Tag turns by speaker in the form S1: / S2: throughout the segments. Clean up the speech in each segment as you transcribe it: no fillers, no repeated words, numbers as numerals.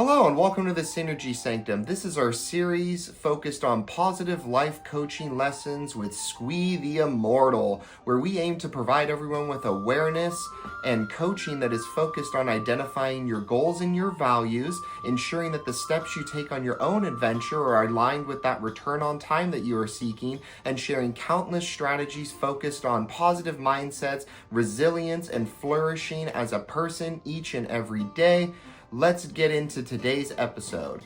S1: Hello and welcome to the Synergy Sanctum. This is our series focused on positive life coaching lessons with Squee the Immortal, where we aim to provide everyone with awareness and coaching that is focused on identifying your goals and your values, ensuring that the steps you take on your own adventure are aligned with that return on time that you are seeking, and sharing countless strategies focused on positive mindsets, resilience, and flourishing as a person each and every day. Let's get into today's episode.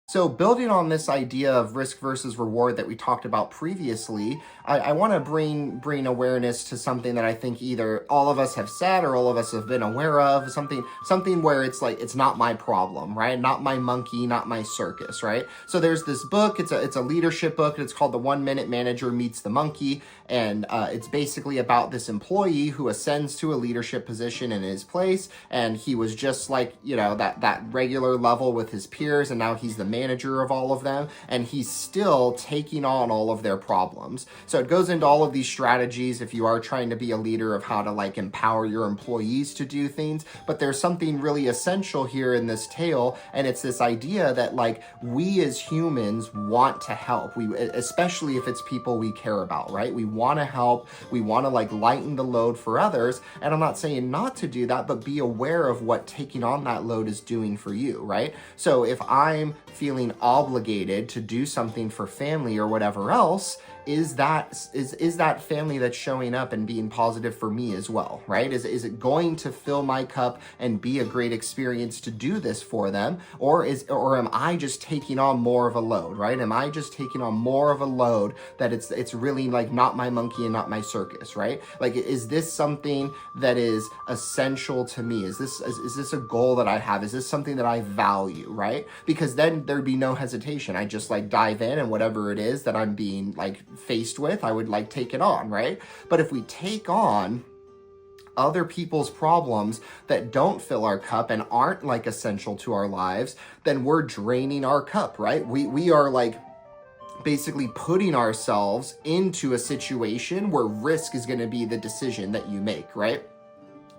S1: So building on this idea of risk versus reward that we talked about previously, I want to bring awareness to something that I think either all of us have said or all of us have been aware of, something where it's like, it's not my problem, right? Not my monkey, not my circus, right? So there's this book, it's a leadership book, it's called The 1 Minute Manager Meets the Monkey, and it's basically about this employee who ascends to a leadership position in his place, and he was just like, that regular level with his peers, and now he's the manager of all of them, and he's still taking on all of their problems. So it goes into all of these strategies if you are trying to be a leader of how to like empower your employees to do things. But there's something really essential here in this tale, and it's this idea that like we as humans want to help. We, especially if it's people we care about, right? We want to help. We want to like lighten the load for others. And I'm not saying not to do that, but be aware of what taking on that load is doing for you, right? So if I'm feeling obligated to do something for family or whatever else, is that family that's showing up and being positive for me as well, right? Is it going to fill my cup and be a great experience to do this for them? Or am I just taking on more of a load, right? Am I just taking on more of a load that it's really like not my monkey and not my circus, right? Like, is this something that is essential to me? Is this a goal that I have? Is this something that I value, right? Because then there'd be no hesitation. I just like dive in, and whatever it is that I'm being like faced with, I would like take it on, right? But if we take on other people's problems that don't fill our cup and aren't like essential to our lives, then we're draining our cup, right? We are like basically putting ourselves into a situation where risk is going to be the decision that you make, right?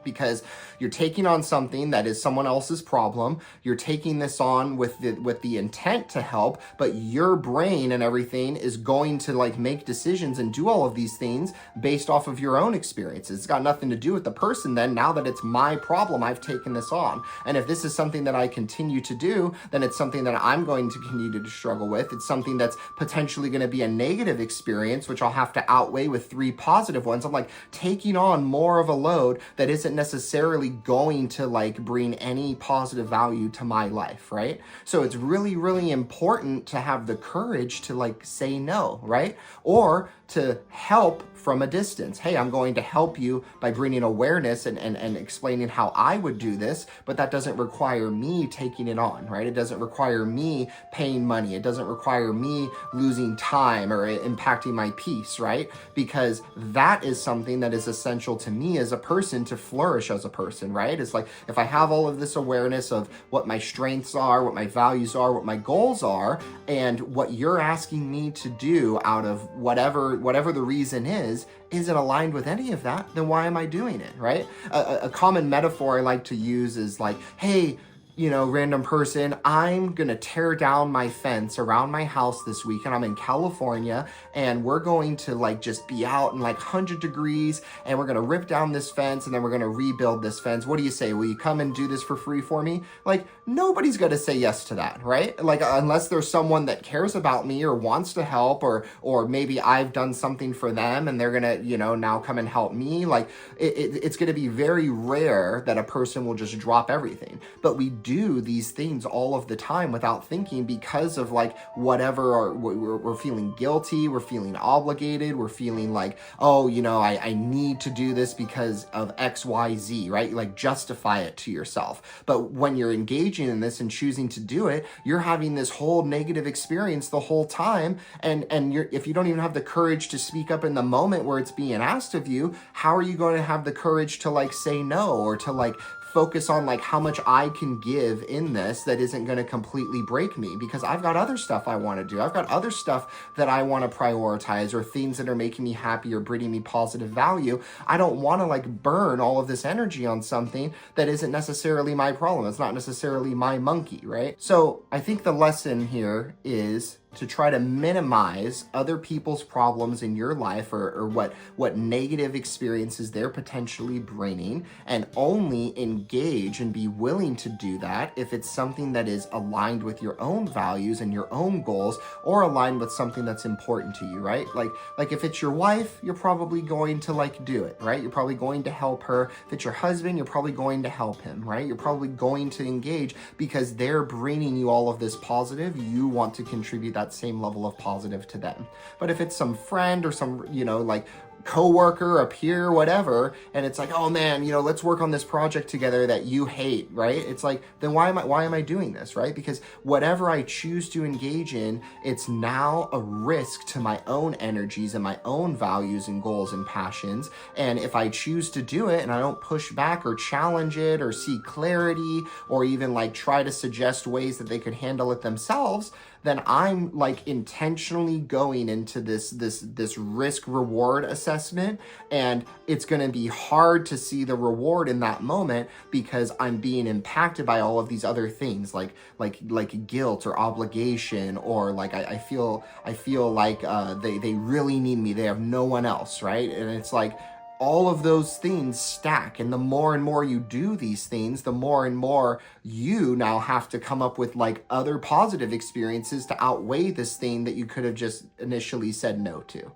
S1: Because you're taking on something that is someone else's problem. You're taking this on with the intent to help, but your brain and everything is going to like make decisions and do all of these things based off of your own experiences. It's got nothing to do with the person then. Now that it's my problem, I've taken this on. And if this is something that I continue to do, then it's something that I'm going to continue to struggle with. It's something that's potentially going to be a negative experience, which I'll have to outweigh with 3 positive ones. I'm like taking on more of a load that isn't necessarily going to like bring any positive value to my life, right? So it's really, really important to have the courage to like say no, right? Or to help from a distance. Hey, I'm going to help you by bringing awareness and explaining how I would do this, but that doesn't require me taking it on, right? It doesn't require me paying money. It doesn't require me losing time or impacting my peace, right? Because that is something that is essential to me as a person to flourish as a person, right? It's like if I have all of this awareness of what my strengths are, what my values are, what my goals are, and what you're asking me to do out of whatever the reason isn't aligned with any of that, then why am I doing it, right? A common metaphor I like to use is like, hey, random person, I'm going to tear down my fence around my house this week, and I'm in California, and we're going to like just be out in like 100 degrees, and we're going to rip down this fence, and then we're going to rebuild this fence. What do you say? Will you come and do this for free for me? Like, nobody's going to say yes to that, right? Like, unless there's someone that cares about me or wants to help, or maybe I've done something for them and they're going to, now come and help me. Like, it's going to be very rare that a person will just drop everything. But we do these things all of the time without thinking, because of like whatever, or we're feeling guilty, we're feeling obligated, we're feeling like, oh, I need to do this because of X, Y, Z, right? Like justify it to yourself. But when you're engaging in this and choosing to do it, you're having this whole negative experience the whole time. And if you don't even have the courage to speak up in the moment where it's being asked of you, how are you going to have the courage to like say no, or to like focus on like how much I can give in this that isn't going to completely break me, because I've got other stuff I want to do. I've got other stuff that I want to prioritize, or things that are making me happy or bringing me positive value. I don't want to like burn all of this energy on something that isn't necessarily my problem. It's not necessarily my monkey, right? So I think the lesson here is to try to minimize other people's problems in your life, or what negative experiences they're potentially bringing, and only engage and be willing to do that if it's something that is aligned with your own values and your own goals, or aligned with something that's important to you, right? Like if it's your wife, you're probably going to like do it, right? You're probably going to help her. If it's your husband, you're probably going to help him, right? You're probably going to engage because they're bringing you all of this positive. You want to contribute that same level of positive to them. But if it's some friend or some, like coworker, a peer, whatever, and it's like, oh man, let's work on this project together that you hate, right? It's like, then why am I doing this, right? Because whatever I choose to engage in, it's now a risk to my own energies and my own values and goals and passions. And if I choose to do it and I don't push back or challenge it or seek clarity, or even like try to suggest ways that they could handle it themselves, then I'm like intentionally going into this risk reward assessment, and it's going to be hard to see the reward in that moment because I'm being impacted by all of these other things like guilt or obligation, or like I feel like they really need me, they have no one else, right? And it's like all of those things stack, and the more and more you do these things, the more and more you now have to come up with like other positive experiences to outweigh this thing that you could have just initially said no to.